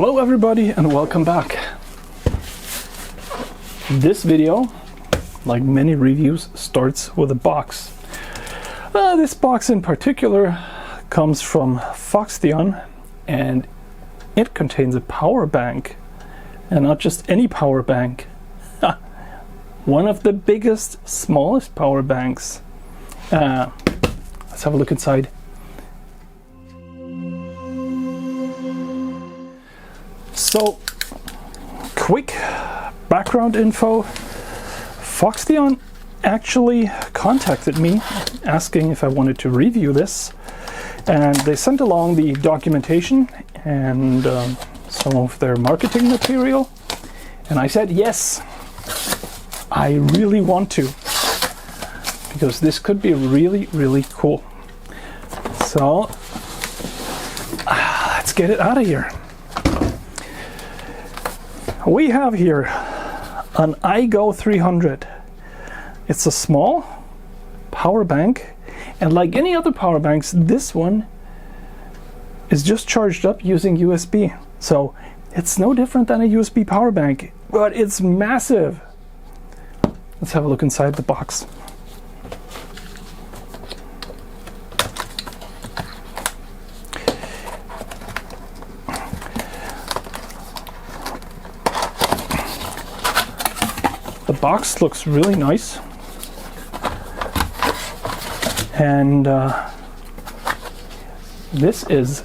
Hello everybody and welcome back. This video, like many reviews, starts with a box. This box in particular comes from Foxtheon and it contains a power bank, and not just any power bank. One of the biggest, smallest power banks. Let's have a look inside. So, quick background info. Foxtheon actually contacted me asking if I wanted to review this, and they sent along the documentation and some of their marketing material, and I said yes, I really want to, because this could be really cool. So let's get it out of here. We have here an iGo300. It's a small power bank, and like any other power banks, this one is just charged up using USB. So it's no different than a USB power bank, but it's massive. Let's have a look inside the box. The box looks really nice, and this is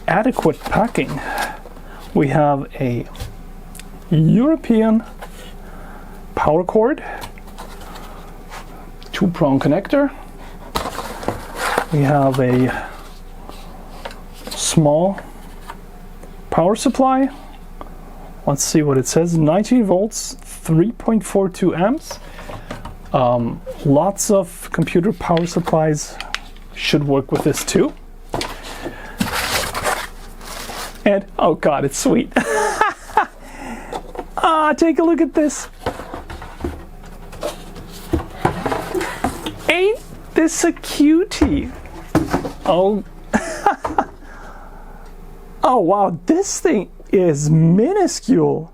adequate packing. We have a European power cord, 2-prong connector. We have a small power supply. Let's see what it says. 19 volts, 3.42 amps. Lots of computer power supplies should work with this too. And oh god, it's sweet. Take a look at this. Ain't this a cutie? Oh. Oh wow, this thing is minuscule.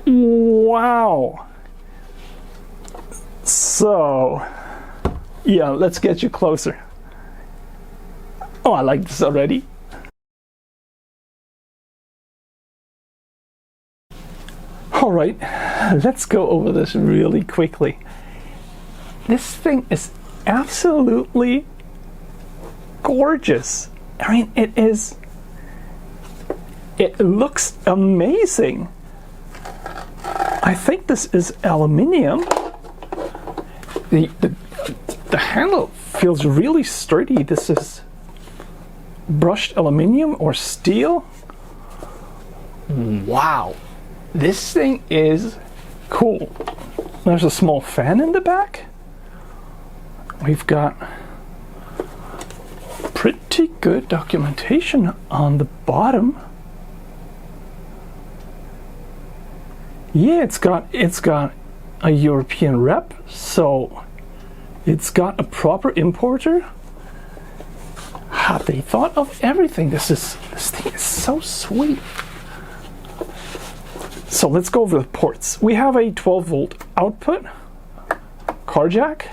Wow. So yeah, let's get you closer. Oh, I like this already. All right, let's go over this really quickly. This thing is absolutely gorgeous. I mean, it looks amazing. I think this is aluminium. The handle feels really sturdy. This is brushed aluminium or steel. Wow, this thing is cool. There's a small fan in the back. We've got pretty good documentation on the bottom. Yeah, it's got a European rep, so it's got a proper importer. They thought of everything. This thing is so sweet. So let's go over the ports. We have a 12-volt output, car jack.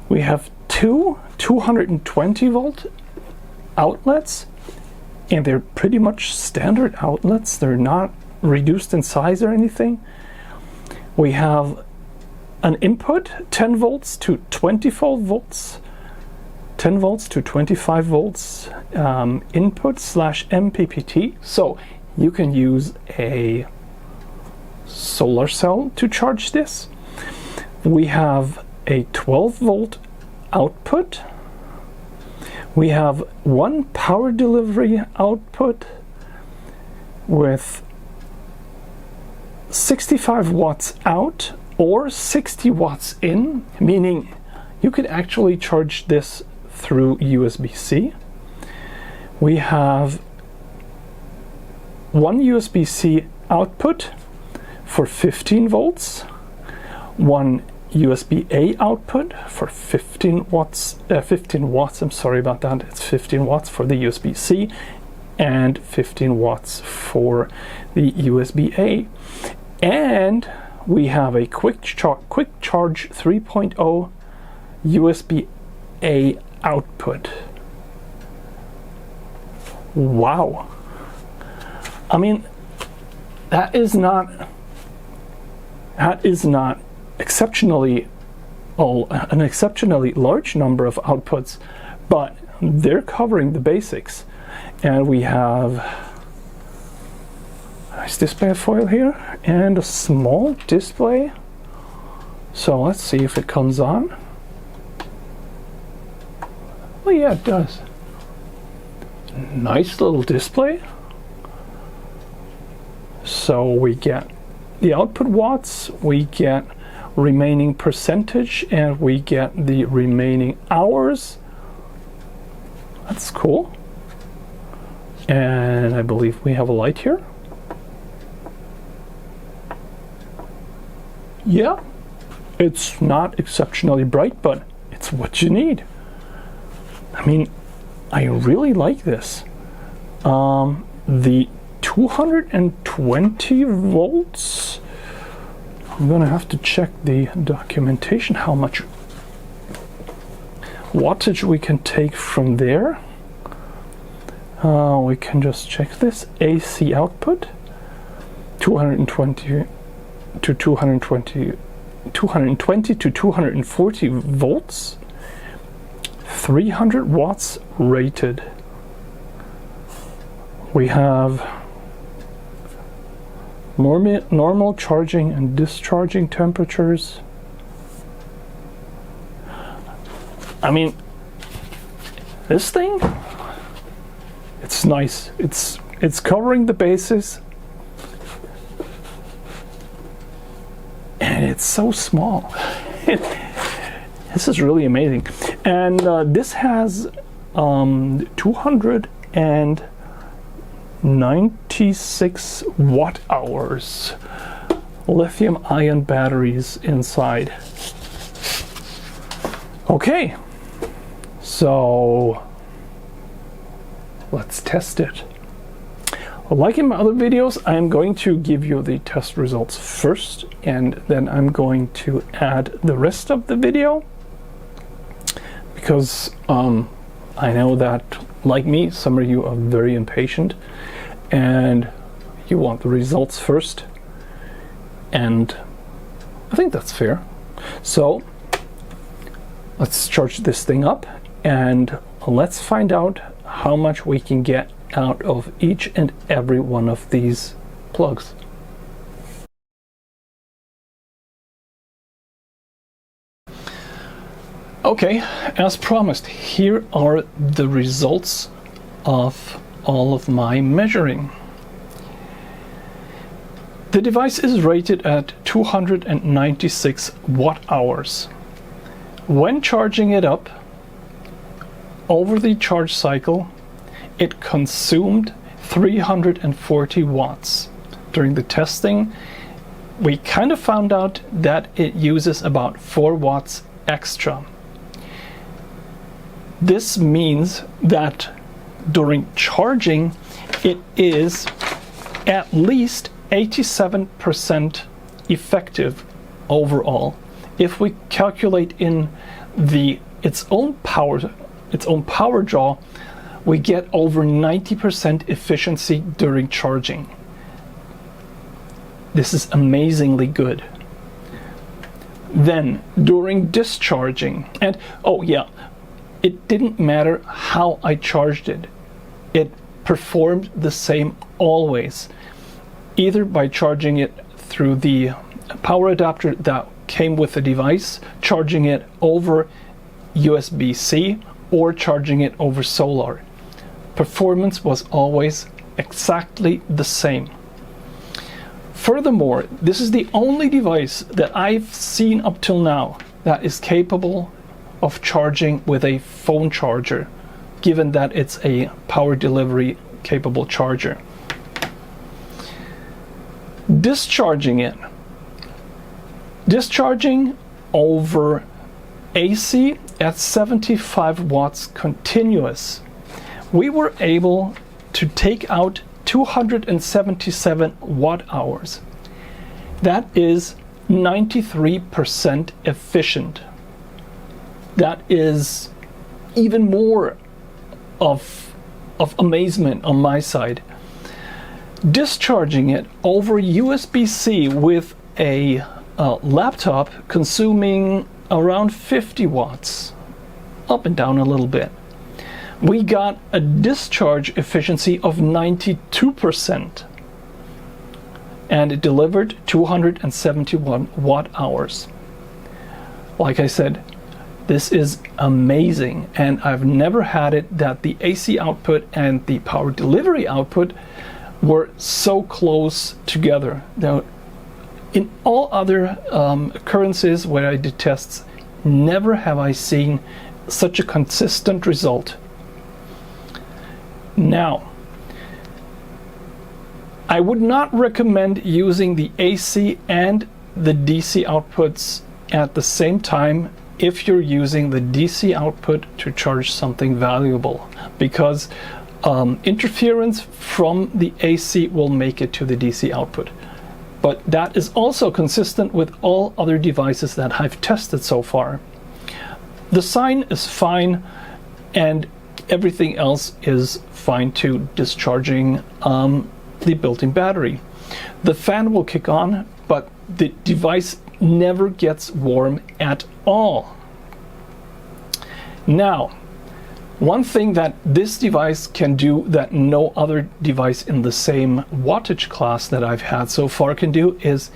We have two 220-volt outlets, and they're pretty much standard outlets. They're not reduced in size or anything. We have an input, 10 volts to 24 volts, 10 volts to 25 volts input / MPPT. So you can use a solar cell to charge this. We have a 12-volt output. We have one power delivery output with 65 watts out or 60 watts in, meaning you could actually charge this through USB-C. We have one USB-C output for 15 volts, one USB-A output for 15 watts, I'm sorry about that, it's 15 watts for the USB-C, and 15 watts for the USB-A. And we have a quick charge 3.0 USB-A output. Wow. I mean, that is not exceptionally an exceptionally large number of outputs, but they're covering the basics. And we have a nice display foil here and a small display. So let's see if it comes on. Oh yeah, it does. Nice little display. So we get the output watts, we get remaining percentage, and we get the remaining hours. That's cool. And I believe we have a light here. Yeah, it's not exceptionally bright, but it's what you need. I mean, I really like this. The 220 volts, I'm gonna have to check the documentation how much wattage we can take from there. We can just check this. AC output 220 to 240 volts, 300 watts rated. We have normal charging and discharging temperatures. I mean, this thing, it's nice. It's covering the bases, and it's so small. This is really amazing. And this has 296 watt hours lithium ion batteries inside. Okay, so let's test it. Like in my other videos, I'm going to give you the test results first, and then I'm going to add the rest of the video, because I know that, like me, some of you are very impatient and you want the results first, and I think that's fair. So let's charge this thing up and let's find out how much we can get out of each and every one of these plugs. Okay, as promised, here are the results of all of my measuring. The device is rated at 296 watt hours. When charging it up, over the charge cycle, it consumed 340 watts. During the testing, we kind of found out that it uses about 4 watts extra. This means that during charging, it is at least 87% effective overall. If we calculate in its own power draw, we get over 90% efficiency during charging. This is amazingly good. Then during discharging, and oh yeah, it didn't matter how I charged it. It performed the same always, either by charging it through the power adapter that came with the device, charging it over USB-C, or charging it over solar. Performance was always exactly the same. Furthermore, this is the only device that I've seen up till now that is capable of charging with a phone charger, given that it's a power delivery capable charger. Discharging it. Discharging over AC at 75 watts continuous. We were able to take out 277 watt hours. That is 93% efficient. That is even more of amazement on my side. Discharging it over USB-C with a laptop consuming around 50 watts, up and down a little bit, we got a discharge efficiency of 92%, and it delivered 271 watt hours. Like I said, this is amazing, and I've never had it that the AC output and the power delivery output were so close together. Now, in all other occurrences where I did tests, never have I seen such a consistent result. Now, I would not recommend using the AC and the DC outputs at the same time if you're using the DC output to charge something valuable, because interference from the AC will make it to the DC output. But that is also consistent with all other devices that I've tested so far. The sine is fine, and everything else is fine too, discharging the built-in battery. The fan will kick on, but the device never gets warm at all. Now, one thing that this device can do that no other device in the same wattage class that I've had so far can do is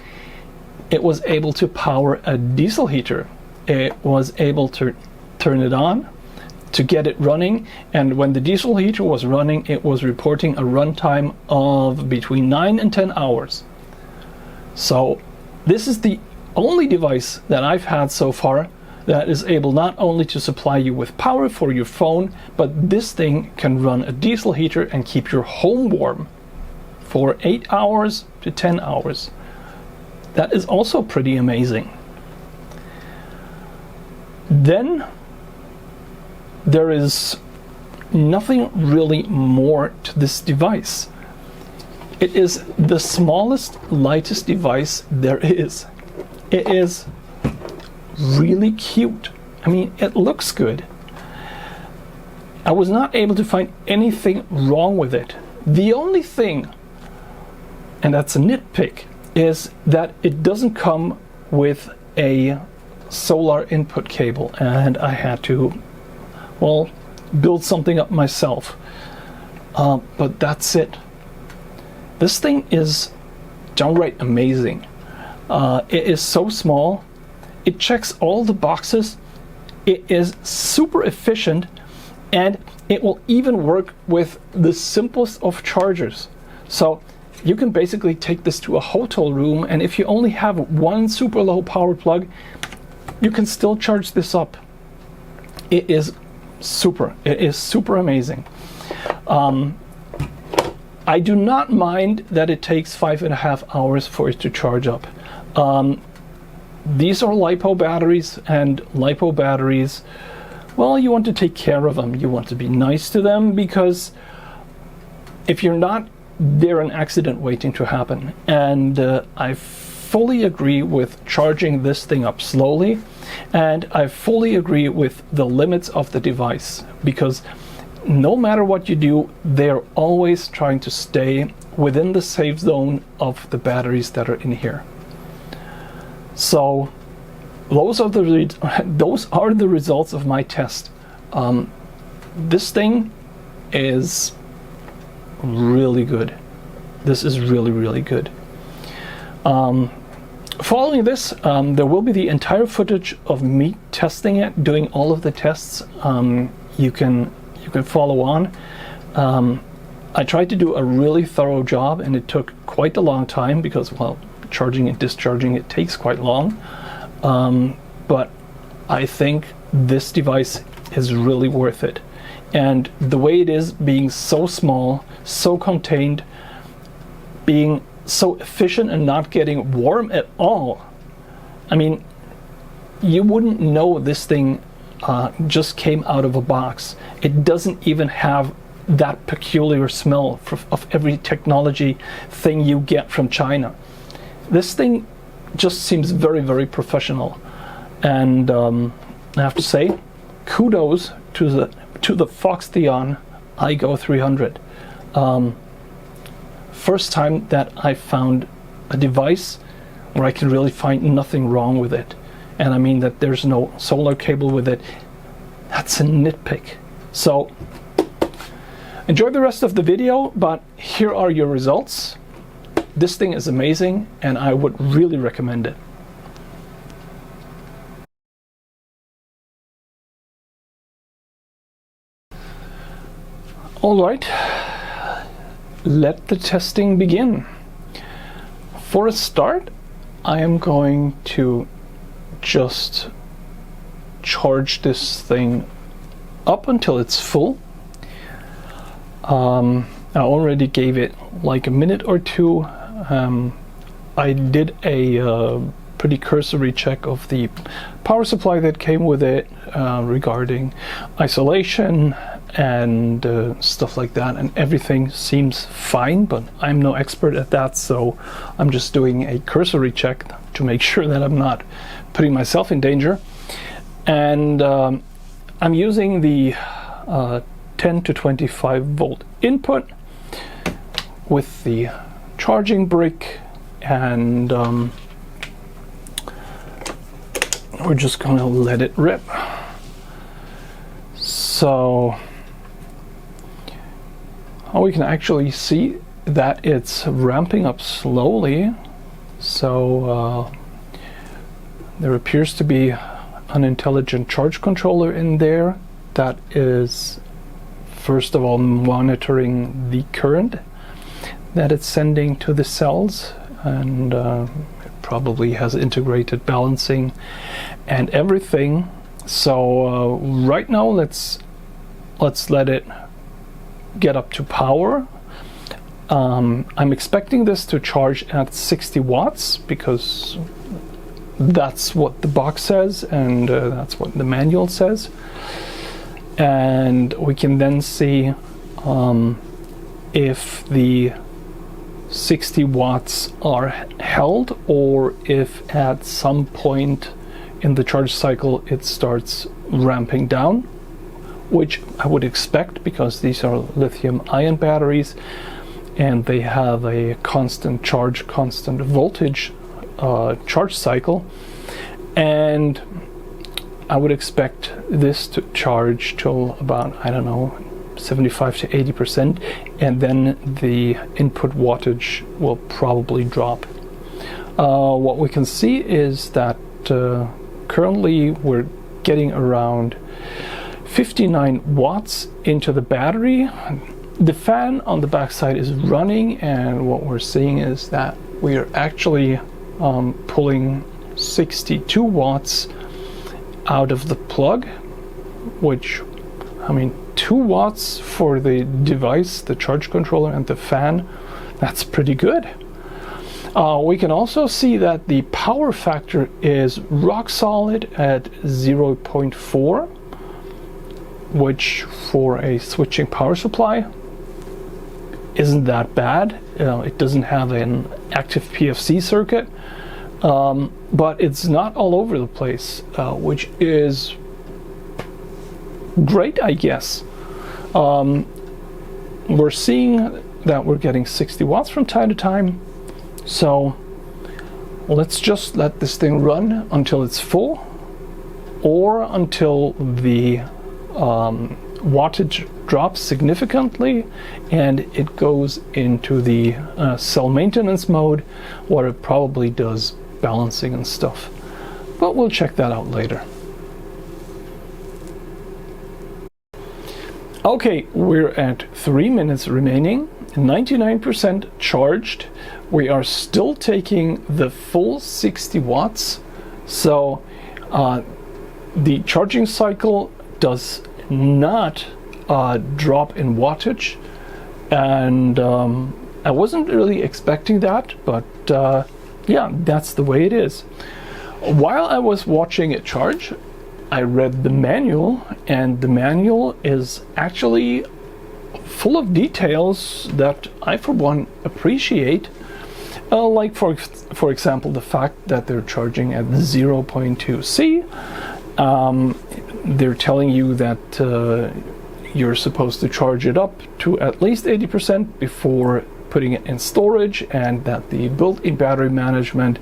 it was able to power a diesel heater. It was able to turn it on, to get it running, and when the diesel heater was running, it was reporting a runtime of between 9 and 10 hours. So this is the only device that I've had so far that is able not only to supply you with power for your phone, but this thing can run a diesel heater and keep your home warm for 8 hours to 10 hours. That is also pretty amazing. Then there is nothing really more to this device. It is the smallest, lightest device there is. It is really cute. I mean, it looks good. I was not able to find anything wrong with it. The only thing, and that's a nitpick, is that it doesn't come with a solar input cable, and I had to, well, build something up myself. But that's it. This thing is downright amazing. It is so small. It checks all the boxes. It is super efficient, and it will even work with the simplest of chargers. So you can basically take this to a hotel room, and if you only have one super low power plug, you can still charge this up. It is super. It is super amazing. I do not mind that it takes 5.5 hours for it to charge up. These are LiPo batteries, and LiPo batteries, well, you want to take care of them. You want to be nice to them, because if you're not, they're an accident waiting to happen. And I fully agree with charging this thing up slowly, and I fully agree with the limits of the device, because no matter what you do, they're always trying to stay within the safe zone of the batteries that are in here. So those are the results of my test. This thing is really good. This is really, really good. Following this, there will be the entire footage of me testing it, doing all of the tests. You can follow on. I tried to do a really thorough job, and it took quite a long time because, well, charging and discharging it takes quite long. But I think this device is really worth it. And the way it is, being so small, so contained, being so efficient and not getting warm at all. I mean, you wouldn't know this thing just came out of a box. It doesn't even have that peculiar smell of every technology thing you get from China. This thing just seems very, very professional, and I have to say, kudos to the Foxtheon iGo300. First time that I found a device where I can really find nothing wrong with it, and I mean that there's no solar cable with it. That's a nitpick. So enjoy the rest of the video, but here are your results. This thing is amazing, and I would really recommend it. All right, let the testing begin. For a start, I am going to just charge this thing up until it's full. I already gave it like a minute or two. I did a pretty cursory check of the power supply that came with it regarding isolation and stuff like that, and everything seems fine, but I'm no expert at that, so I'm just doing a cursory check to make sure that I'm not putting myself in danger. And I'm using the 10 to 25 volt input with the charging brick, and we're just gonna let it rip. So we can actually see that it's ramping up slowly. So there appears to be an intelligent charge controller in there that is first of all monitoring the current that it's sending to the cells, and it probably has integrated balancing and everything. So right now let's let it get up to power. I'm expecting this to charge at 60 watts because that's what the box says, and that's what the manual says. And we can then see if the 60 watts are held, or if at some point in the charge cycle it starts ramping down, which I would expect because these are lithium-ion batteries and they have a constant charge, constant voltage charge cycle, and I would expect this to charge till about, I don't know, 75 to 80%, and then the input wattage will probably drop. What we can see is that currently we're getting around 59 watts into the battery. The fan on the back side is running, and what we're seeing is that we are actually pulling 62 watts out of the plug, which, I mean, 2 watts for the device, the charge controller and the fan, that's pretty good. We can also see that the power factor is rock solid at 0.4, which for a switching power supply isn't that bad. It doesn't have an active PFC circuit, but it's not all over the place, which is great, I guess. We're seeing that we're getting 60 watts from time to time, so let's just let this thing run until it's full, or until the wattage drops significantly and it goes into the cell maintenance mode, where it probably does balancing and stuff, but we'll check that out later. Okay, we're at 3 minutes remaining, 99% charged. We are still taking the full 60 watts, so the charging cycle does not drop in wattage, and I wasn't really expecting that, but yeah, that's the way it is. While I was watching it charge, I read the manual, and the manual is actually full of details that I, for one, appreciate. Like for example, the fact that they're charging at 0.2 C. They're telling you that you're supposed to charge it up to at least 80% before putting it in storage, and that the built-in battery management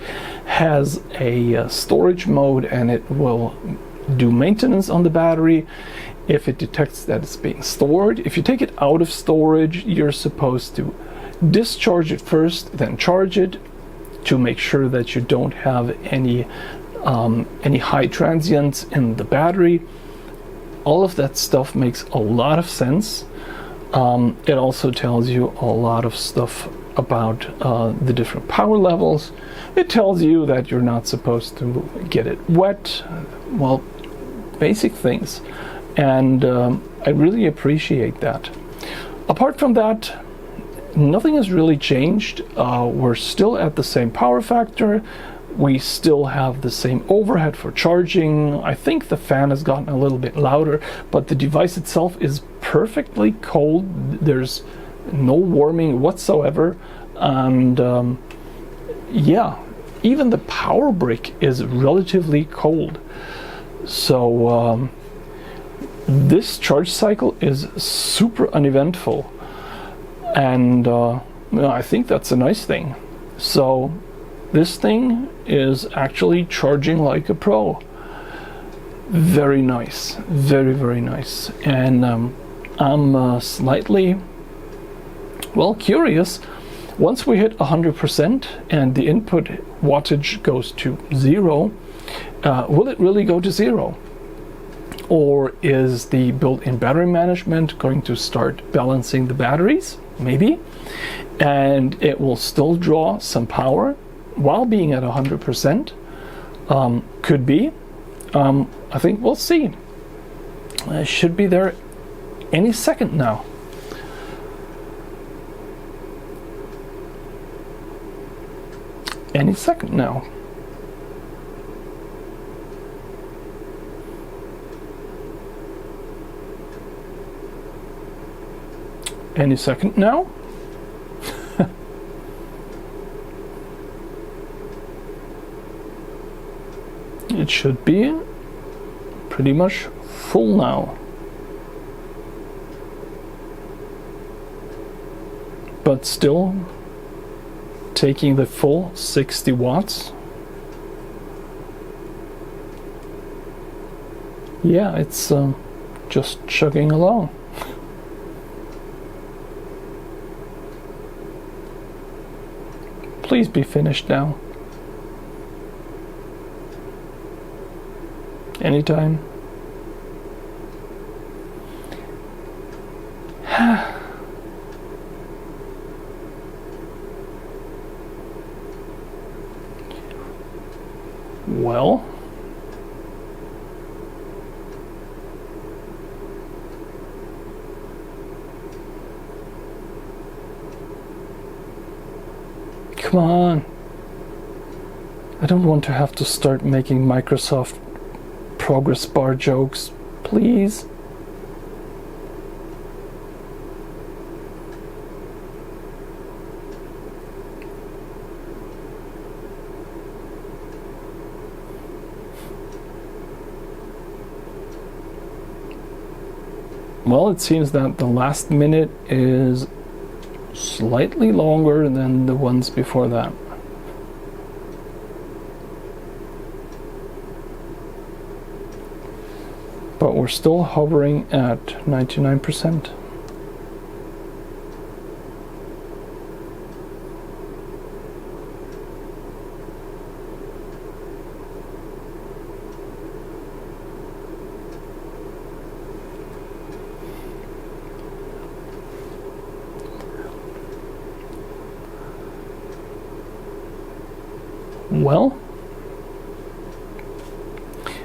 has a storage mode, and it will do maintenance on the battery if it detects that it's being stored. If you take it out of storage, you're supposed to discharge it first, then charge it to make sure that you don't have any high transients in the battery. All of that stuff makes a lot of sense. It also tells you a lot of stuff about the different power levels. It tells you that you're not supposed to get it wet. Well, basic things. And I really appreciate that. Apart from that, nothing has really changed. We're still at the same power factor. We still have the same overhead for charging. I think the fan has gotten a little bit louder, but the device itself is perfectly cold. There's no warming whatsoever. And yeah, even the power brick is relatively cold. So this charge cycle is super uneventful. And I think that's a nice thing. So this thing is actually charging like a pro. Very nice, very, very nice. And I'm slightly, well, curious. Once we hit 100% and the input wattage goes to 0, will it really go to 0? Or is the built-in battery management going to start balancing the batteries? Maybe. And it will still draw some power while being at 100%. Could be. I think we'll see. It should be there any second now. Any second now. Any second now. It should be pretty much full now. But still taking the full 60 watts. Yeah, it's just chugging along. Please be finished now. Anytime. Well, come on. I don't want to have to start making Microsoft progress bar jokes, please. Well, it seems that the last minute is slightly longer than the ones before that. But we're still hovering at 99%. Well,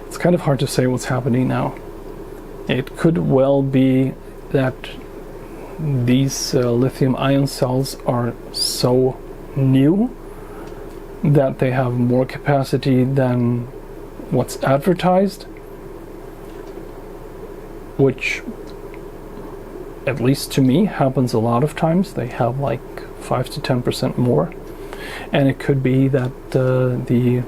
it's kind of hard to say what's happening now. It could well be that these lithium-ion cells are so new that they have more capacity than what's advertised, which at least to me, happens a lot of times. They have like 5 to 10% more. And it could be that the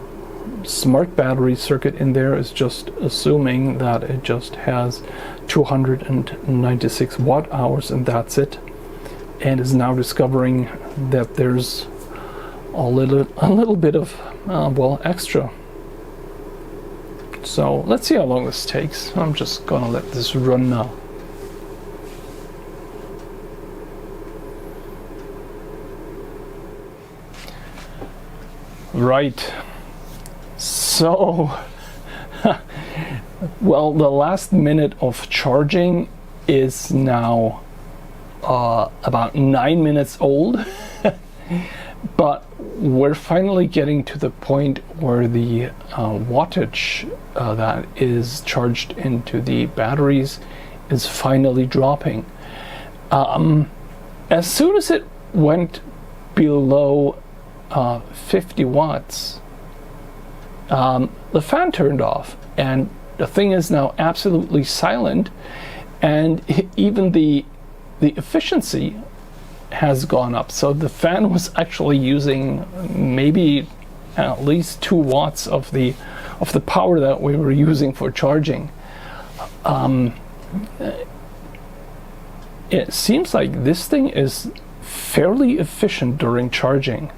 smart battery circuit in there is just assuming that it just has 296 watt hours and that's it, and is now discovering that there's a little bit of well, extra. So let's see how long this takes. I'm just gonna let this run now. Right, so well, the last minute of charging is now about 9 minutes old. But we're finally getting to the point where the wattage that is charged into the batteries is finally dropping. As soon as it went below 50 watts, the fan turned off, and the thing is now absolutely silent, and even the efficiency has gone up. So the fan was actually using maybe at least 2 watts of the power that we were using for charging. It seems like this thing is fairly efficient during charging,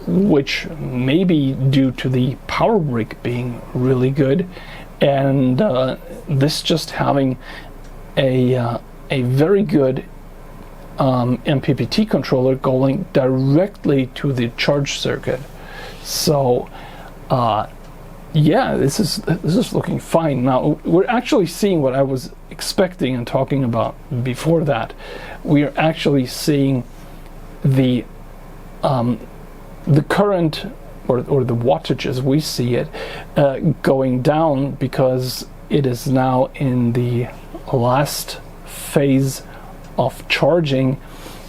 which may be due to the power brick being really good, and this just having a very good MPPT controller going directly to the charge circuit. So yeah, this is looking fine. Now we're actually seeing what I was expecting and talking about before that. We are actually seeing the current or the wattage as we see it going down, because it is now in the last phase of charging,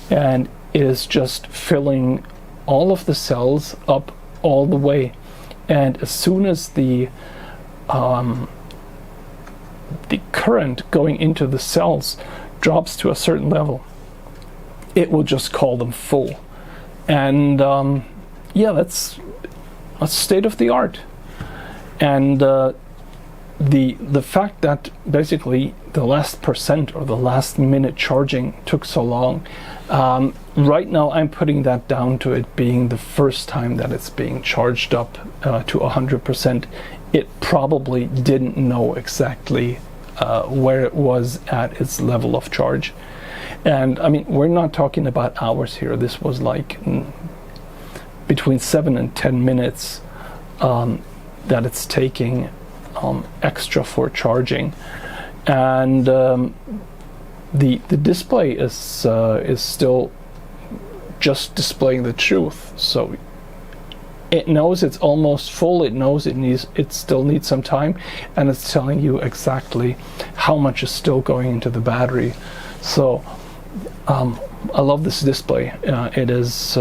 and it is just filling all of the cells up all the way. And as soon as the current going into the cells drops to a certain level, it will just call them full. And yeah, that's a state of the art. And the fact that basically the last percent or the last minute charging took so long, right now I'm putting that down to it being the first time that it's being charged up to 100%. It probably didn't know exactly where it was at its level of charge. And I mean, we're not talking about hours here. This was like between 7 and 10 minutes that it's taking extra for charging. And the display is still just displaying the truth. So it knows it's almost full. It knows it still needs some time, and it's telling you exactly how much is still going into the battery. So I love this display. It is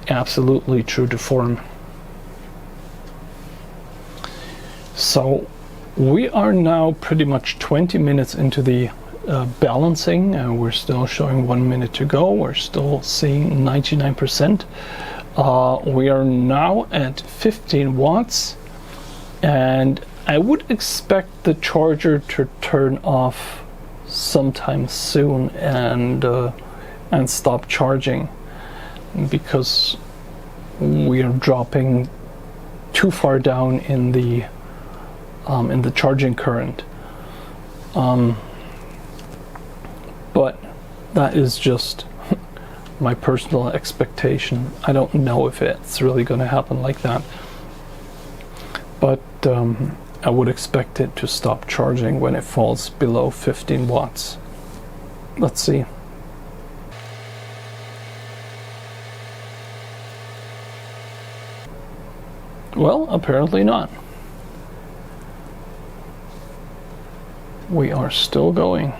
absolutely true to form. So we are now pretty much 20 minutes into the balancing. We're still showing 1 minute to go. We're still seeing 99%. We are now at 15 watts, and I would expect the charger to turn off sometime soon and stop charging, because we are dropping too far down in the charging current. But that is just my personal expectation. I don't know if it's really going to happen like that, but I would expect it to stop charging when it falls below 15 watts. Let's see. Well, apparently not. We are still going.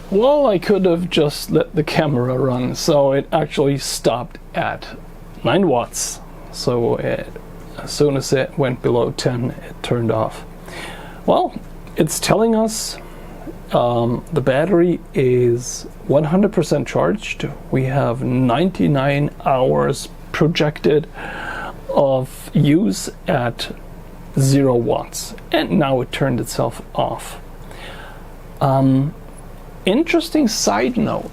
Well, I could have just let the camera run, so it actually stopped at 9 watts. So as soon as it went below 10, it turned off. Well, it's telling us the battery is 100% charged. We have 99 hours projected of use at 0 watts, and now it turned itself off. Interesting side note,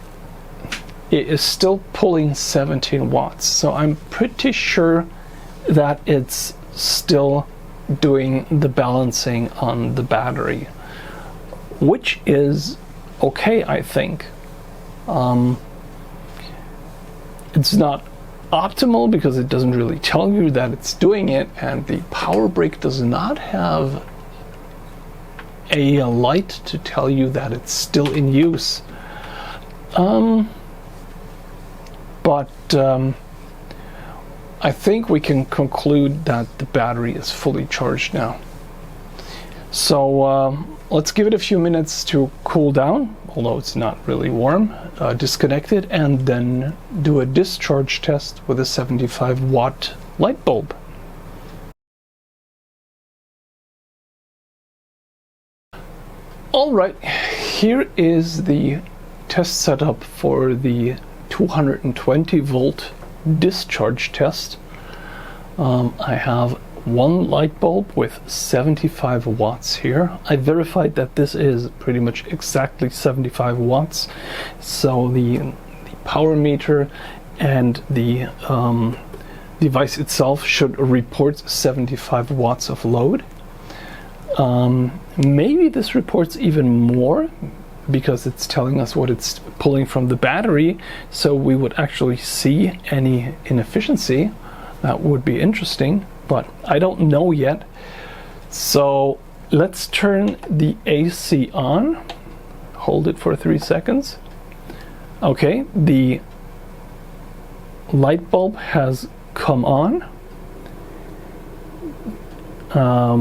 it is still pulling 17 watts, so I'm pretty sure that it's still doing the balancing on the battery, which is okay, I think. It's not optimal because it doesn't really tell you that it's doing it, and the power brick does not have a light to tell you that it's still in use. But I think we can conclude that the battery is fully charged now. So let's give it a few minutes to cool down, although it's not really warm, disconnect it, and then do a discharge test with a 75 watt light bulb. Alright, here is the test setup for the 220 volt discharge test. I have one light bulb with 75 watts here. I verified that this is pretty much exactly 75 watts, so the power meter and the device itself should report 75 watts of load. Maybe this reports even more because it's telling us what it's pulling from the battery, so we would actually see any inefficiency. That would be interesting, but I don't know yet. So let's turn the AC on. Hold it for 3 seconds. Okay, the light bulb has come on.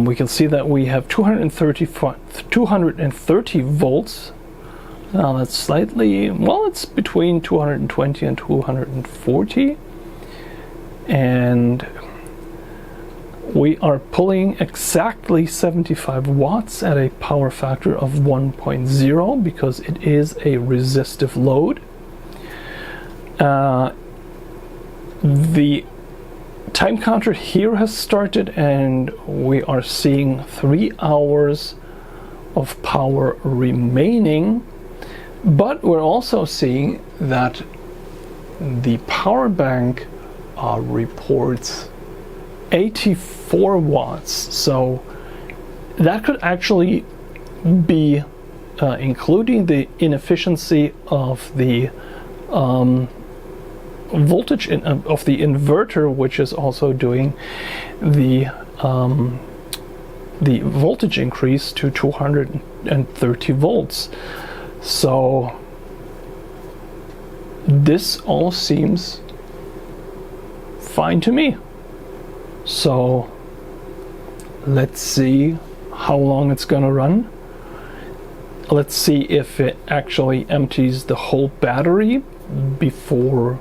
We can see that we have 230 volts. Now that's slightly, well, it's between 220 and 240. And we are pulling exactly 75 watts at a power factor of 1.0 because it is a resistive load. The time counter here has started, and we are seeing 3 hours of power remaining, but we're also seeing that the power bank reports 84 watts, so that could actually be including the inefficiency of the voltage of the inverter, which is also doing the voltage increase to 230 volts. So this all seems fine to me. So let's see how long it's gonna run. Let's see if it actually empties the whole battery before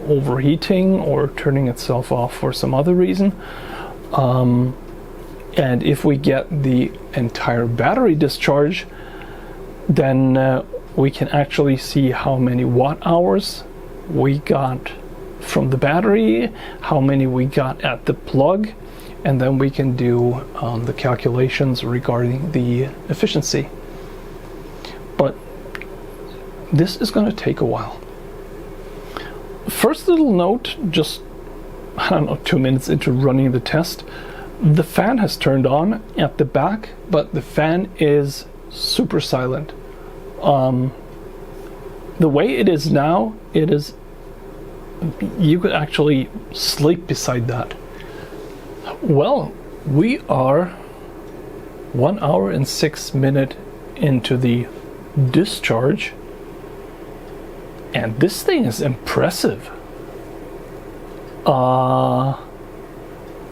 overheating or turning itself off for some other reason. And if we get the entire battery discharge, then we can actually see how many watt hours we got from the battery, how many we got at the plug, and then we can do the calculations regarding the efficiency. But this is going to take a while. First little note, just, I don't know, 2 minutes into running the test, the fan has turned on at the back, but the fan is super silent. The way it is now, it is, you could actually sleep beside that. Well, we are 1 hour and 6 minutes into the discharge, and this thing is impressive.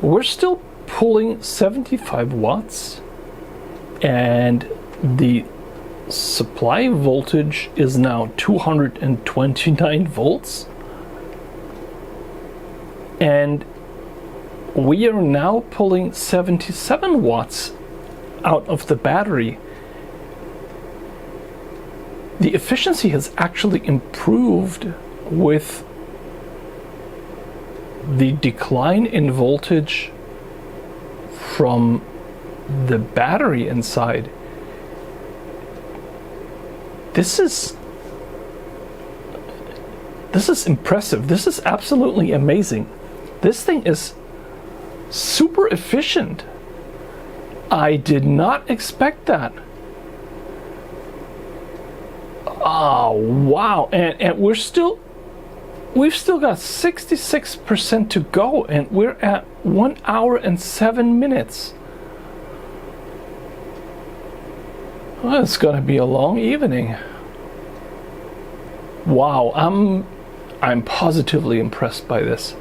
We're still pulling 75 watts, and the supply voltage is now 229 volts, and we are now pulling 77 watts out of the battery. The efficiency has actually improved with the decline in voltage from the battery inside. This is impressive. This is absolutely amazing. This thing is super efficient. I did not expect that. Oh wow, and we've still got 66% to go, and we're at 1 hour and 7 minutes. Well, it's gonna be a long evening. Wow, I'm positively impressed by this.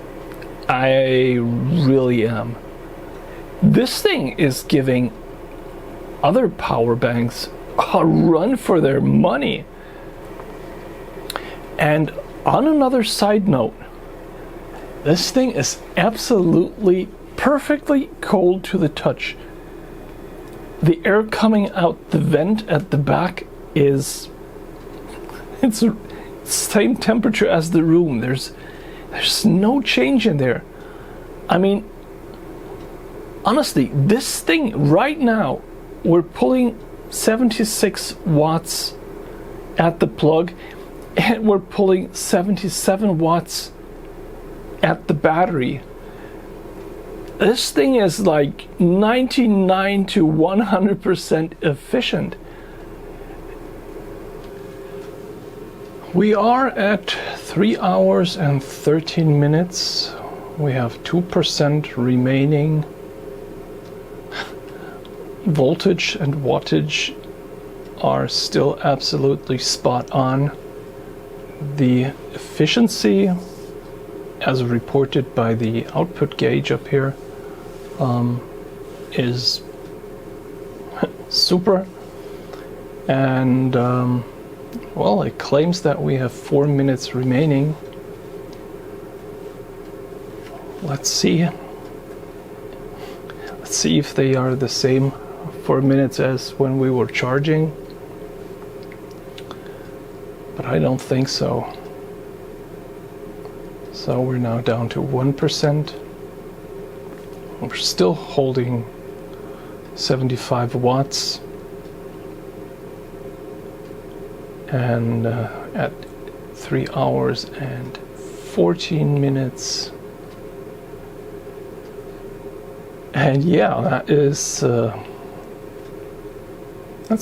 I really am. This thing is giving other power banks a run for their money. And on another side note, this thing is absolutely perfectly cold to the touch. The air coming out the vent at the back it's the same temperature as the room. There's no change in there. I mean, honestly, this thing right now, we're pulling 76 watts at the plug, and we're pulling 77 watts at the battery. This thing is like 99 to 100% efficient. We are at 3 hours and 13 minutes. We have 2% remaining. Voltage and wattage are still absolutely spot on. The efficiency, as reported by the output gauge up here, is super. And well, it claims that we have 4 minutes remaining. Let's see if they are the same 4 minutes as when we were charging, but I don't think so. So we're now down to 1%. We're still holding 75 watts. And at 3 hours and 14 minutes. And yeah, that's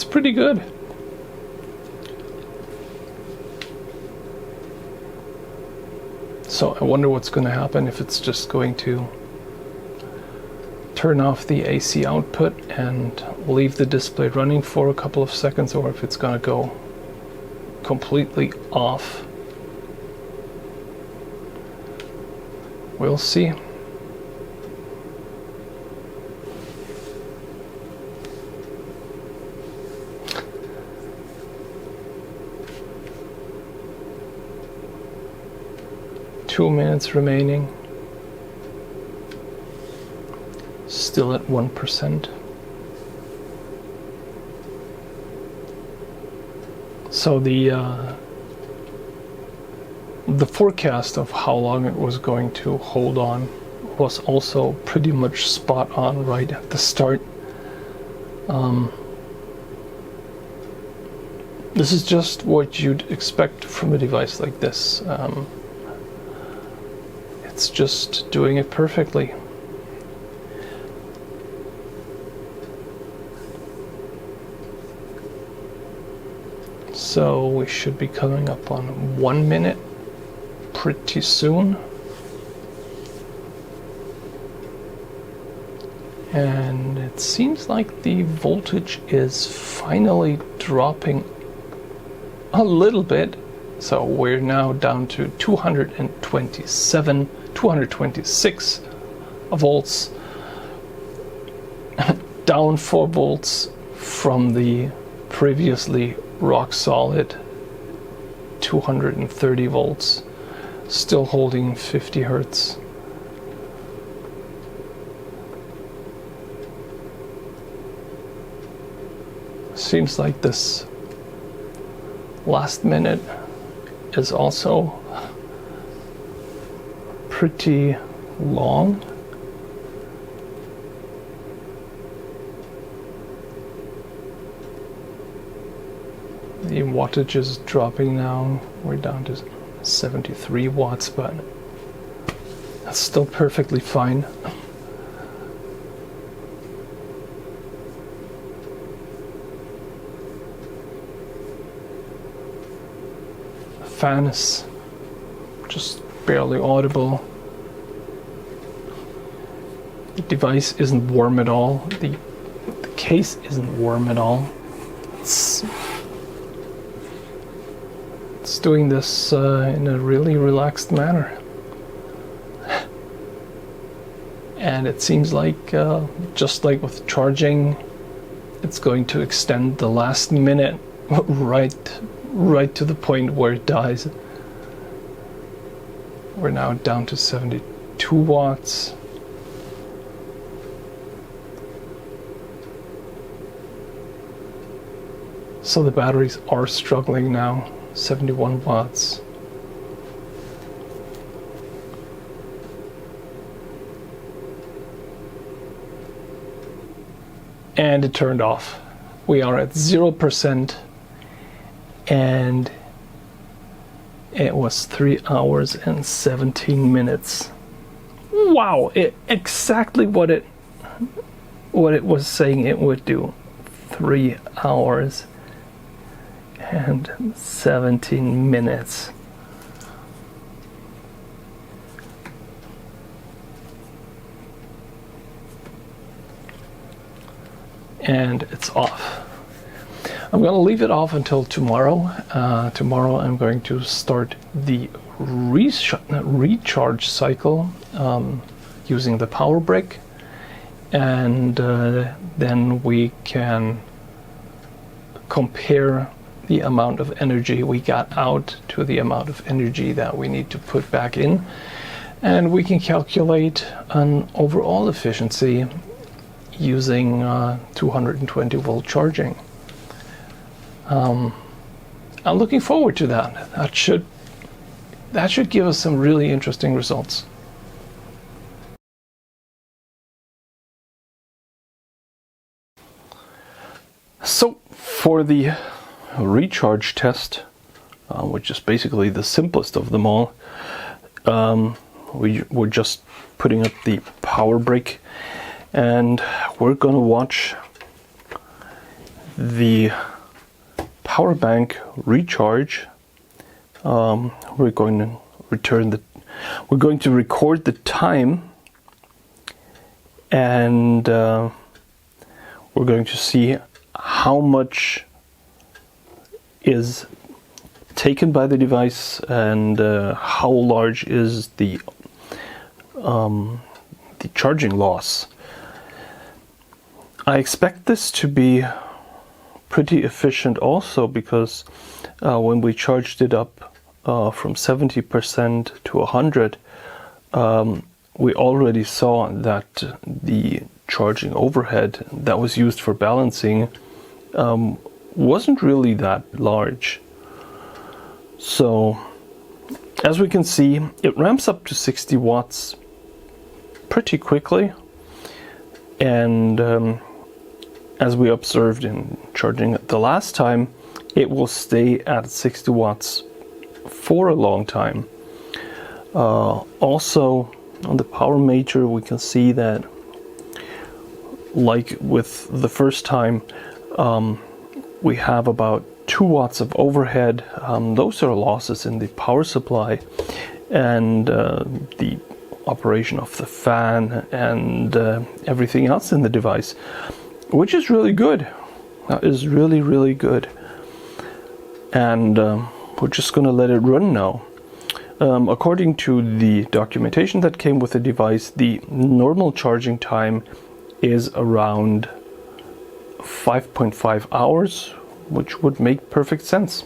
pretty good. So I wonder what's going to happen, if it's just going to turn off the AC output and leave the display running for a couple of seconds, or if it's going to go completely off. We'll see. Two minutes remaining. Still at 1%. So the forecast of how long it was going to hold on was also pretty much spot on right at the start. This is just what you'd expect from a device like this. It's just doing it perfectly. So we should be coming up on 1 minute pretty soon. And it seems like the voltage is finally dropping a little bit. So we're now down to 226 volts, down 4 volts from the previously rock solid 230 volts, still holding 50 hertz. seems like this last minute is also pretty long. The wattage is dropping now. We're down to 73 watts, but that's still perfectly fine. The fan is just barely audible. The device isn't warm at all. The case isn't warm at all. It's doing this in a really relaxed manner. And it seems like, just like with charging, it's going to extend the last minute right to the point where it dies. We're now down to 72 watts. So the batteries are struggling now. 71 watts. And it turned off. We are at 0% and it was 3 hours and 17 minutes. Wow, exactly what it was saying it would do. 3 hours and 17 minutes. And it's off. I'm going to leave it off until tomorrow. Tomorrow I'm going to start the recharge cycle using the power brick, and then we can compare the amount of energy we got out to the amount of energy that we need to put back in, and we can calculate an overall efficiency using 220 volt charging. I'm looking forward to that. That should give us some really interesting results. So for the recharge test, which is basically the simplest of them all, we're just putting up the power brick, and we're gonna watch the power bank recharge. We're going to record the time, and we're going to see how much is taken by the device and how large is the charging loss. I expect this to be pretty efficient also, because when we charged it up from 70% to 100, we already saw that the charging overhead that was used for balancing wasn't really that large. So as we can see, it ramps up to 60 watts pretty quickly, and as we observed in charging it the last time, it will stay at 60 watts for a long time. Also on the power meter we can see that, like with the first time, we have about 2 watts of overhead. Those are losses in the power supply and the operation of the fan and everything else in the device, which is really good. That is really, really good. And we're just gonna let it run now. According to the documentation that came with the device, the normal charging time is around 5.5 hours, which would make perfect sense.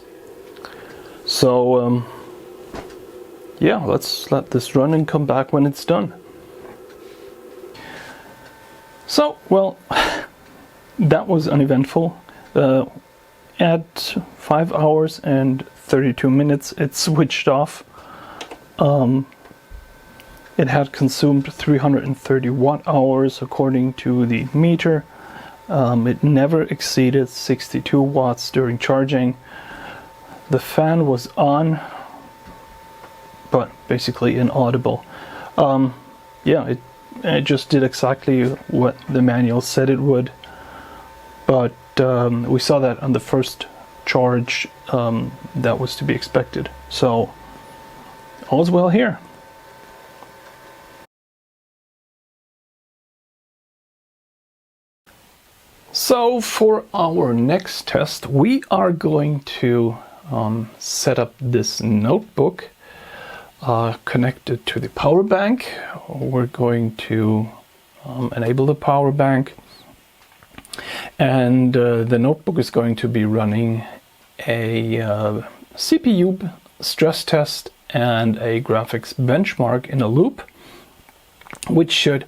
So yeah, let's let this run and come back when it's done. So, well, that was uneventful. At 5 hours and 32 minutes it switched off. It had consumed 330 watt hours according to the meter. It never exceeded 62 watts during charging. The fan was on, but basically inaudible. Yeah, it just did exactly what the manual said it would. But we saw that on the first charge. That was to be expected. So all's well here. So for our next test, we are going to set up this notebook, connect it to the power bank. We're going to enable the power bank, and the notebook is going to be running a CPU stress test and a graphics benchmark in a loop, which should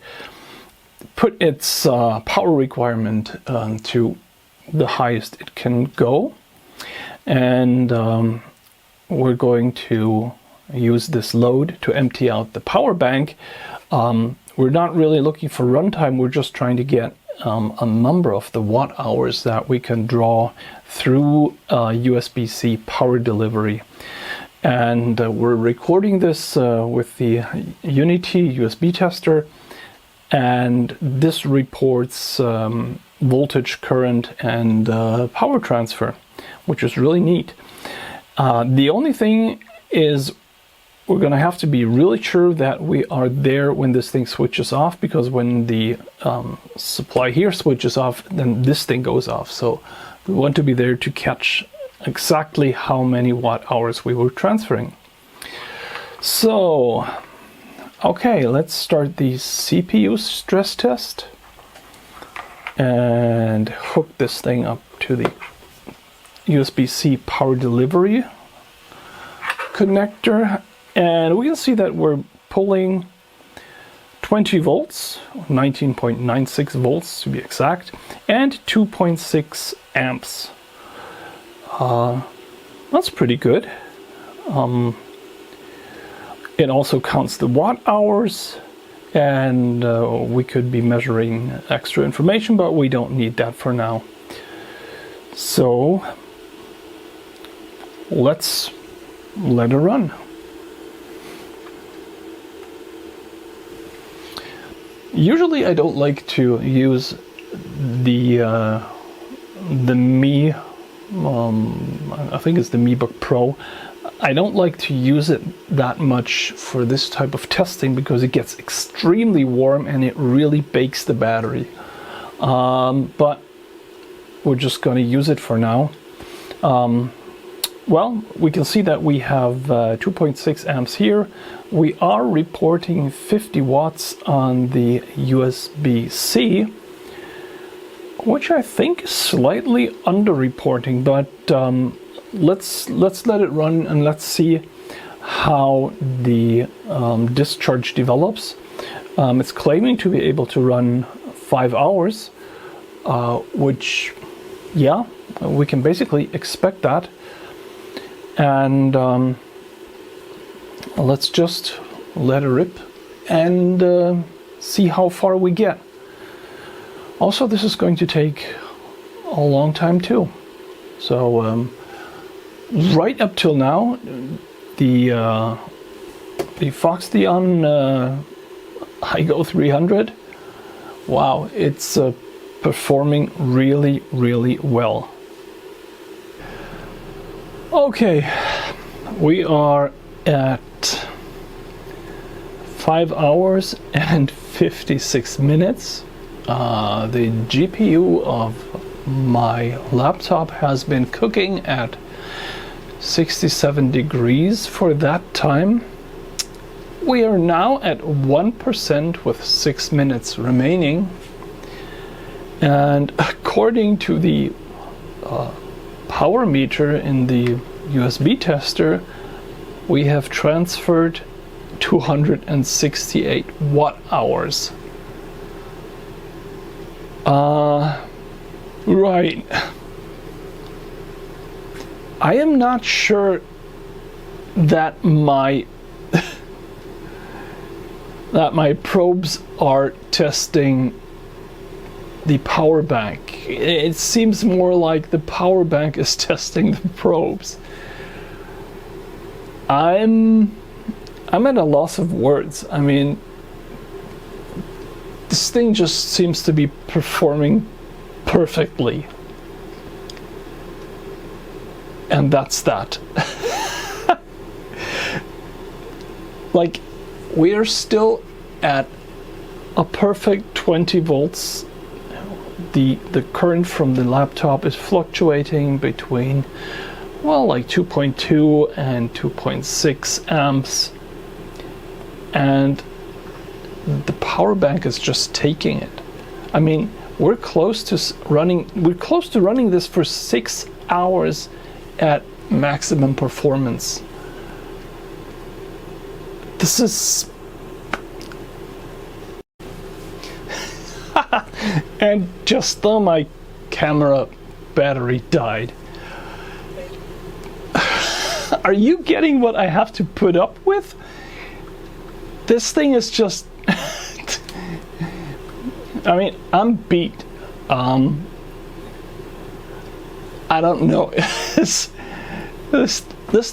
put its power requirement to the highest it can go. And we're going to use this load to empty out the power bank. We're not really looking for runtime, we're just trying to get a number of the watt hours that we can draw through USB-C power delivery. And we're recording this with the Unity USB tester, and this reports voltage, current, and power transfer, which is really neat. The only thing is we're going to have to be really sure that we are there when this thing switches off, because when the supply here switches off, then this thing goes off. So we want to be there to catch exactly how many watt hours we were transferring. So okay, let's start the CPU stress test and hook this thing up to the USB-C power delivery connector. And we can see that we're pulling 20 volts, 19.96 volts to be exact, and 2.6 amps. That's pretty good. It also counts the watt hours, and we could be measuring extra information, but we don't need that for now. So let's let it run. Usually I don't like to use the Mi, I think it's the Mi Book Pro. I don't like to use it that much for this type of testing because it gets extremely warm and it really bakes the battery. But we're just going to use it for now. Well, we can see that we have 2.6 amps here. We are reporting 50 watts on the USB-C, which I think is slightly under-reporting, but let's let it run and let's see how the discharge develops. It's claiming to be able to run 5 hours, which, yeah, we can basically expect that. And let's just let it rip and see how far we get. Also, this is going to take a long time too. So right up till now, the Foxtheon iGo300, wow, it's performing really, really well. Okay, we are at 5 hours and 56 minutes. The GPU of my laptop has been cooking at 67 degrees for that time. We are now at 1% with 6 minutes remaining. And according to the power meter in the USB tester, we have transferred 268 watt hours. Right. I am not sure that my that my probes are testing the power bank. It seems more like the power bank is testing the probes. I'm at a loss of words. I mean, this thing just seems to be performing perfectly. And that's that. Like, we are still at a perfect 20 volts. The current from the laptop is fluctuating between, well, like 2.2 and 2.6 amps. And the power bank is just taking it. I mean, we're close to running this for 6 hours at maximum performance. This is and just though my camera battery died. Are you getting what I have to put up with? This thing is just I mean, I'm beat. I don't know. This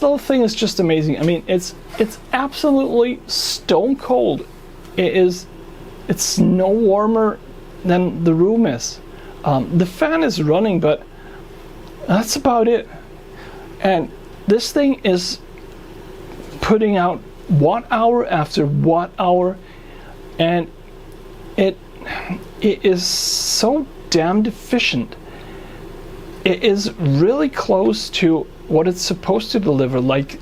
little thing is just amazing. I mean, it's absolutely stone cold. It's no warmer than the room is. The fan is running, but that's about it. And this thing is putting out watt hour after watt hour, and it is so damned efficient. It is really close to what it's supposed to deliver. Like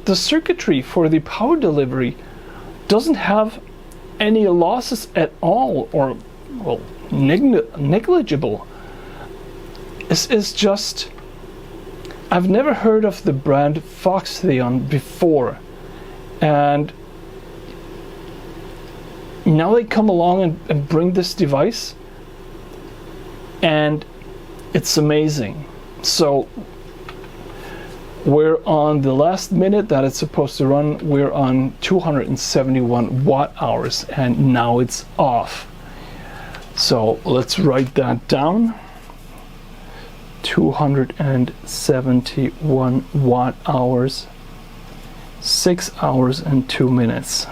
the circuitry for the power delivery doesn't have any losses at all, or well, negligible. This is just, I've never heard of the brand Foxtheon before, and now they come along and bring this device, and it's amazing. So we're on the last minute that it's supposed to run. We're on 271 watt hours, and now it's off. So let's write that down. 271 watt hours, 6 hours and 2 minutes.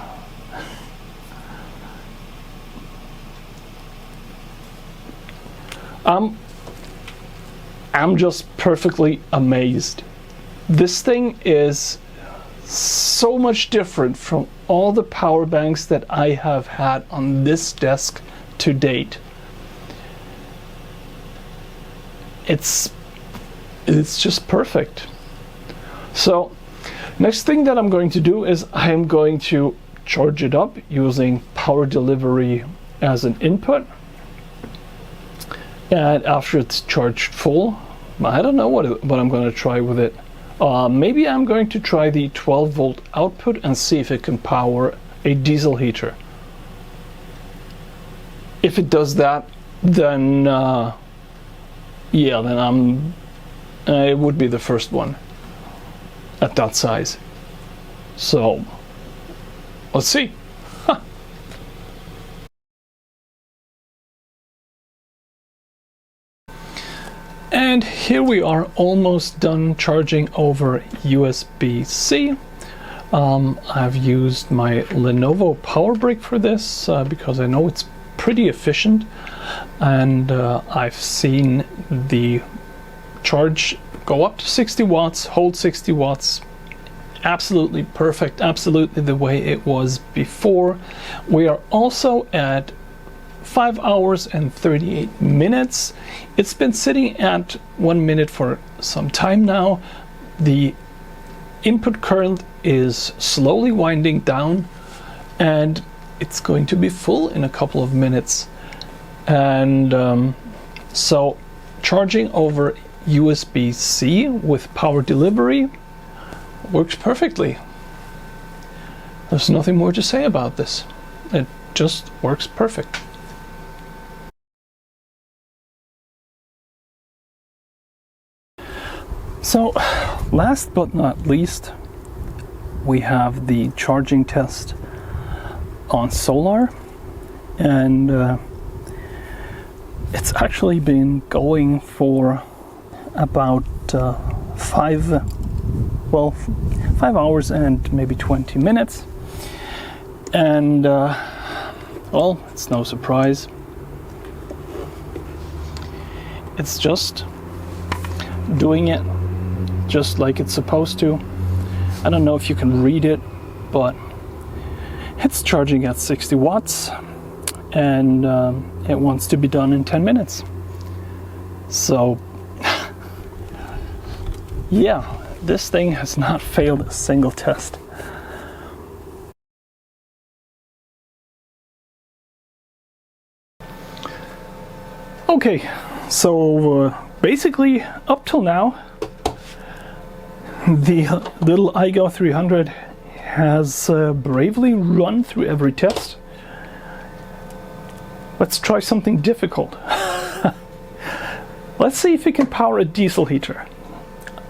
I'm just perfectly amazed. This thing is so much different from all the power banks that I have had on this desk to date. It's just perfect. So next thing that I'm going to do is I'm going to charge it up using power delivery as an input. And after it's charged full, I don't know what I'm going to try with it. Maybe I'm going to try the 12 volt output and see if it can power a diesel heater. If it does that, then yeah, then it would be the first one at that size. So let's see. And here we are, almost done charging over USB-C. I've used my Lenovo power brick for this because I know it's pretty efficient, and I've seen the charge go up to 60 watts, hold 60 watts. Absolutely perfect, absolutely the way it was before. We are also at 5 hours and 38 minutes. It's been sitting at 1 minute for some time now. The input current is slowly winding down, and it's going to be full in a couple of minutes. And so charging over USB-C with power delivery works perfectly. There's nothing more to say about this. It just works perfect. So, last but not least, we have the charging test on solar, and it's actually been going for about 5 hours and maybe 20 minutes. And well, it's no surprise. It's just doing it just like it's supposed to. I don't know if you can read it, but it's charging at 60 watts, and it wants to be done in 10 minutes. So yeah, this thing has not failed a single test. Okay, so basically up till now, the little iGo300 has bravely run through every test. Let's try something difficult. Let's see if we can power a diesel heater.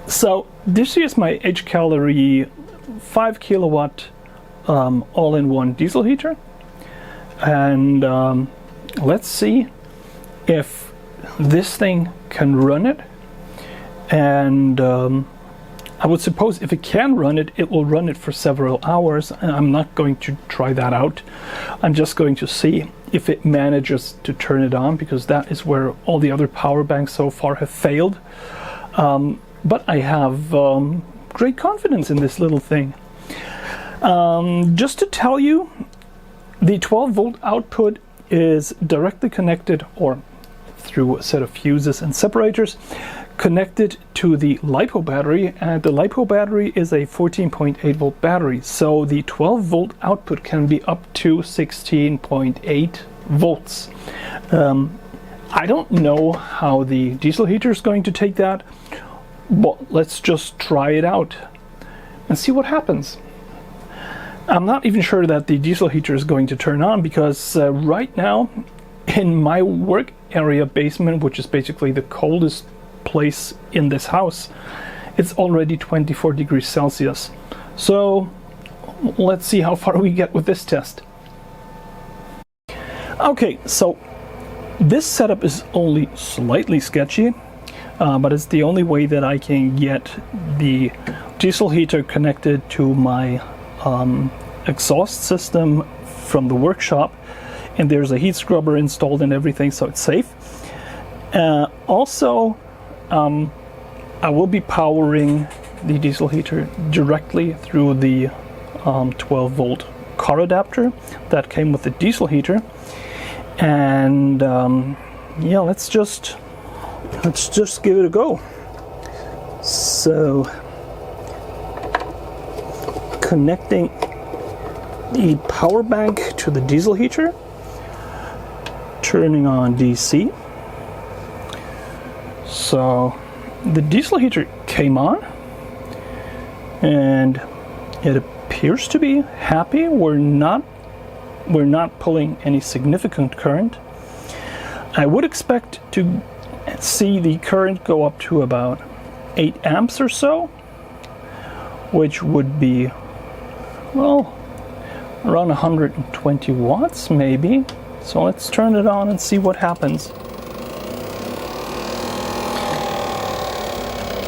So this is my H-calorie 5 kilowatt all-in-one diesel heater, and let's see if this thing can run it. And I would suppose if it can run it, it will run it for several hours. And I'm not going to try that out. I'm just going to see if it manages to turn it on, because that is where all the other power banks so far have failed. But I have great confidence in this little thing. Just to tell you, the 12-volt output is directly connected, or through a set of fuses and separators, connected to the LiPo battery, and the LiPo battery is a 14.8 volt battery, so the 12-volt output can be up to 16.8 volts. I don't know how the diesel heater is going to take that, but let's just try it out and see what happens. I'm not even sure that the diesel heater is going to turn on, because right now in my work area basement, which is basically the coldest place in this house, it's already 24 degrees Celsius. So let's see how far we get with this test. Okay, so this setup is only slightly sketchy, but it's the only way that I can get the diesel heater connected to my exhaust system from the workshop, and there's a heat scrubber installed and everything, so it's safe. Also, I will be powering the diesel heater directly through the 12-volt car adapter that came with the diesel heater, and yeah, let's just give it a go. So, connecting the power bank to the diesel heater, turning on DC. So the diesel heater came on, and it appears to be happy. We're not pulling any significant current. I would expect to see the current go up to about 8 amps or so, which would be, well, around 120 watts maybe. So let's turn it on and see what happens.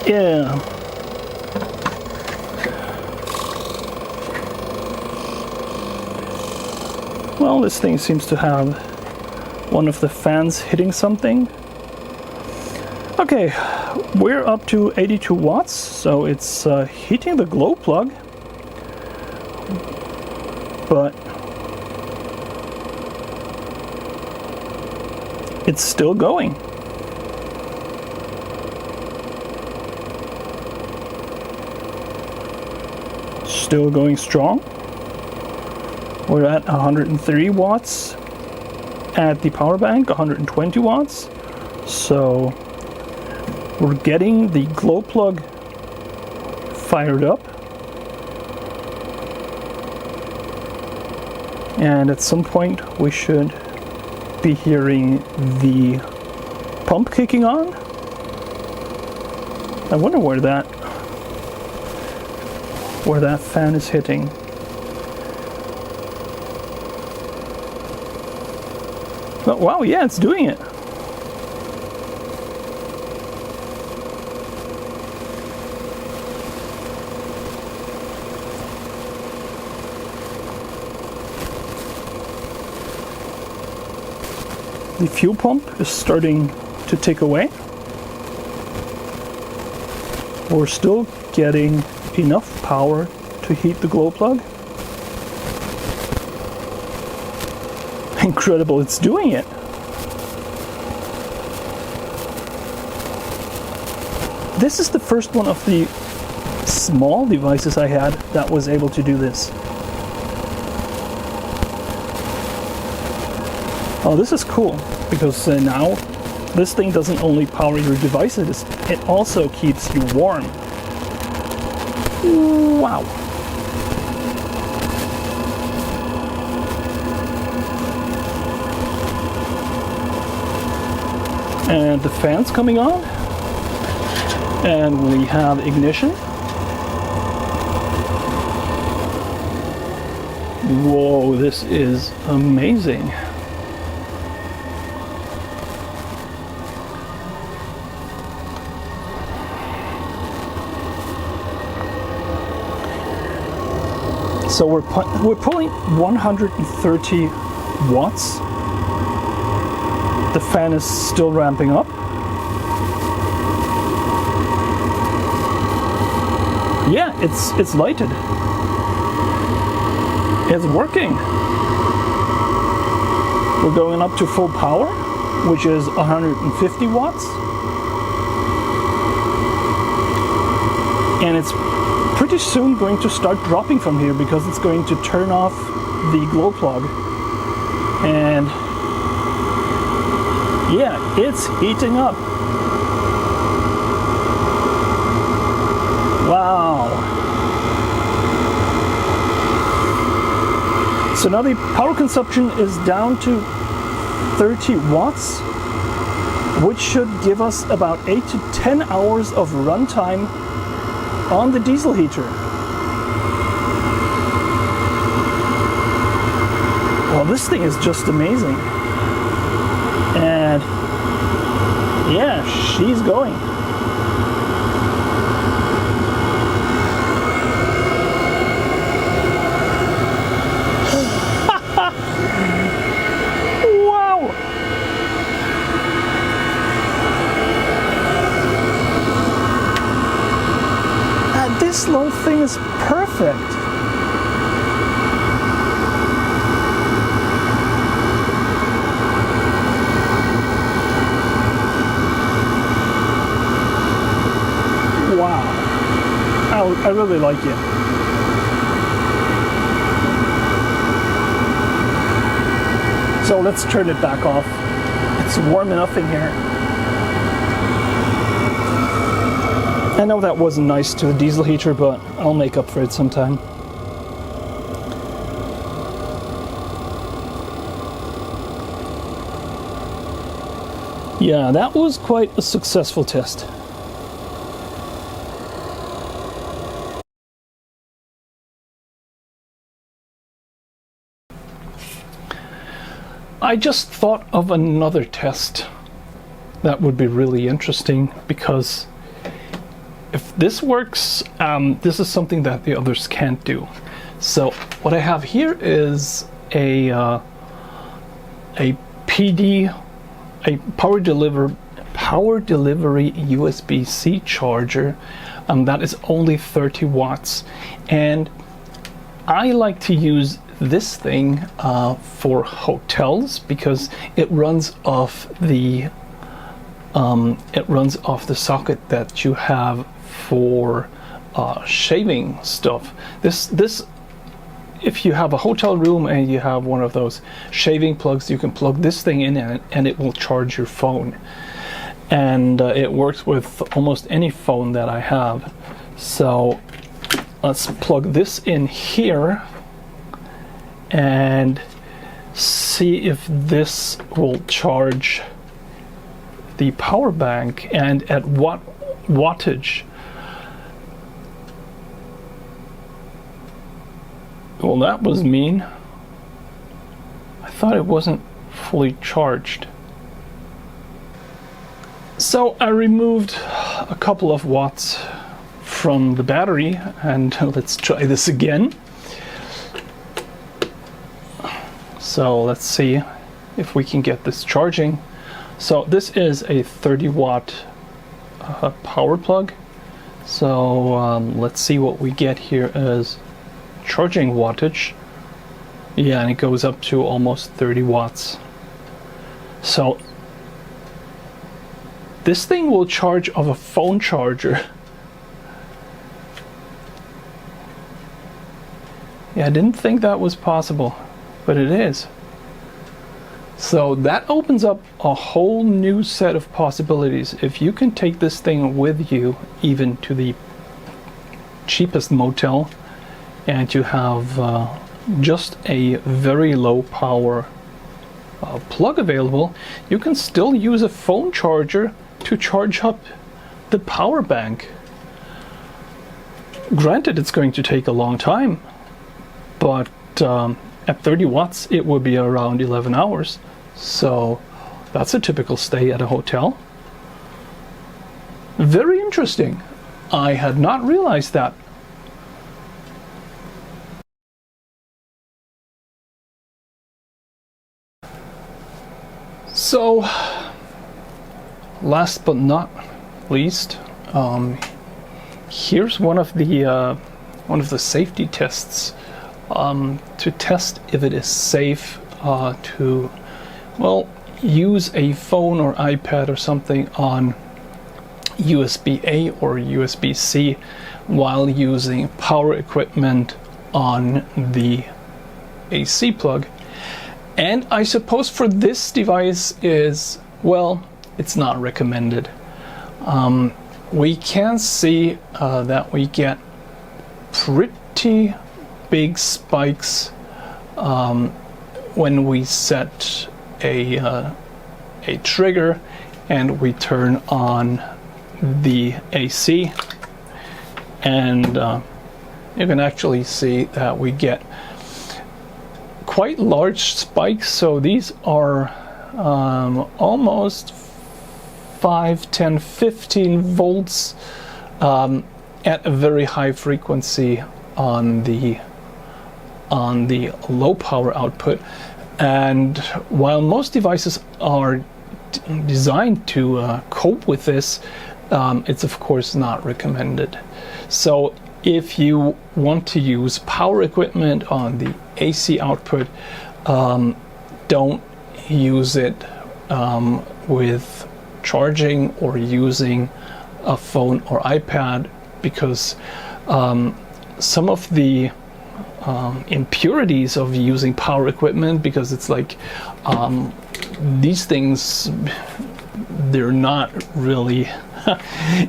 Yeah. Well, this thing seems to have one of the fans hitting something. Okay, we're up to 82 watts, so it's heating the glow plug, but it's still going. Still going strong. We're at 103 watts at the power bank, 120 watts. So we're getting the glow plug fired up. And at some point we should be hearing the pump kicking on. I wonder where that fan is hitting. Oh, wow, yeah, it's doing it. The fuel pump is starting to tick away. We're still getting enough power to heat the glow plug. Incredible, it's doing it. This is the first one of the small devices I had that was able to do this. Oh, this is cool, because now this thing doesn't only power your devices, it also keeps you warm. Wow. And the fan's coming on, and we have ignition. Whoa, this is amazing. So we're pulling 130 watts. The fan is still ramping up. Yeah, it's lighted. It's working. We're going up to full power, which is 150 watts. And it's pretty soon going to start dropping from here because it's going to turn off the glow plug. And yeah, it's heating up. Wow. So now the power consumption is down to 30 watts, which should give us about 8 to 10 hours of runtime on the diesel heater. Well, this thing is just amazing. And yeah, she's going. Wow. This little thing is perfect. Wow. I really like it. So let's turn it back off. It's warm enough in here. I know that wasn't nice to the diesel heater, but I'll make up for it sometime. Yeah, that was quite a successful test. I just thought of another test that would be really interesting, because if this works, this is something that the others can't do. So what I have here is a PD, a power delivery USB-C charger, that is only 30 watts, and I like to use this thing for hotels because it runs off the socket that you have for shaving stuff. This if you have a hotel room and you have one of those shaving plugs, you can plug this thing in and it will charge your phone. And it works with almost any phone that I have. So let's plug this in here and see if this will charge the power bank, and at what wattage. Well, that was mean. I thought it wasn't fully charged. So I removed a couple of watts from the battery, and let's try this again. So let's see if we can get this charging. So this is a 30 watt power plug. So let's see what we get here as charging wattage. Yeah, and it goes up to almost 30 watts. So this thing will charge off a phone charger. Yeah, I didn't think that was possible, but it is. So that opens up a whole new set of possibilities. If you can take this thing with you, even to the cheapest motel, and you have just a very low power plug available, you can still use a phone charger to charge up the power bank. Granted, it's going to take a long time, but at 30 watts it would be around 11 hours. So that's a typical stay at a hotel. Very interesting. I had not realized that. So, last but not least, here's one of the safety tests to test if it is safe to, well, use a phone or iPad or something on USB-A or USB-C while using power equipment on the AC plug. And I suppose for this device is, well, it's not recommended. We can see that we get pretty big spikes when we set a trigger and we turn on the AC, and you can actually see that we get quite large spikes. So these are almost 5, 10, 15 volts at a very high frequency on the low power output. And while most devices are designed to cope with this, it's of course not recommended. So if you want to use power equipment on the AC output, don't use it with charging or using a phone or iPad, because some of the impurities of using power equipment, because it's like these things, they're not really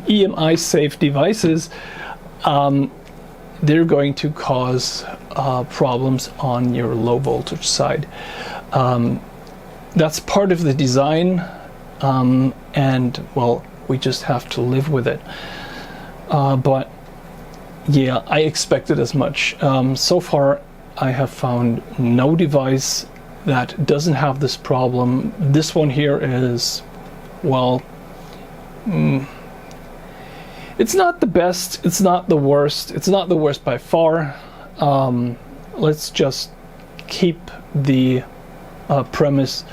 EMI safe devices. They're going to cause problems on your low voltage side. That's part of the design, and well, we just have to live with it. But yeah, I expected as much. So far I have found no device that doesn't have this problem. This one here is, well, it's not the best, it's not the worst, it's not the worst by far. Let's just keep the premise: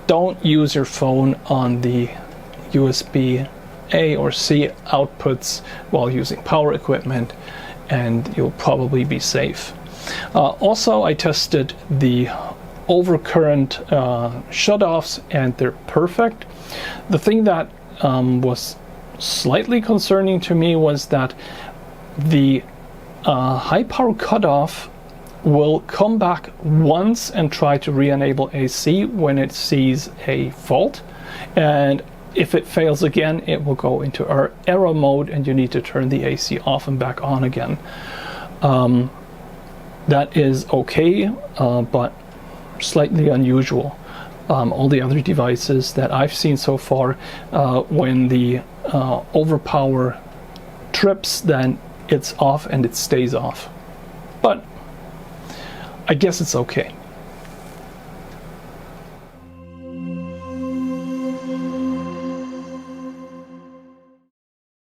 don't use your phone on the USB A or C outputs while using power equipment, and you'll probably be safe. Also, I tested the overcurrent shutoffs, and they're perfect. The thing that was slightly concerning to me was that the high power cutoff will come back once and try to re-enable AC when it sees a fault, and if it fails again, it will go into error mode and you need to turn the AC off and back on again. That is okay, but slightly unusual. All the other devices that I've seen so far, when the overpower trips, then it's off and it stays off. But I guess it's okay.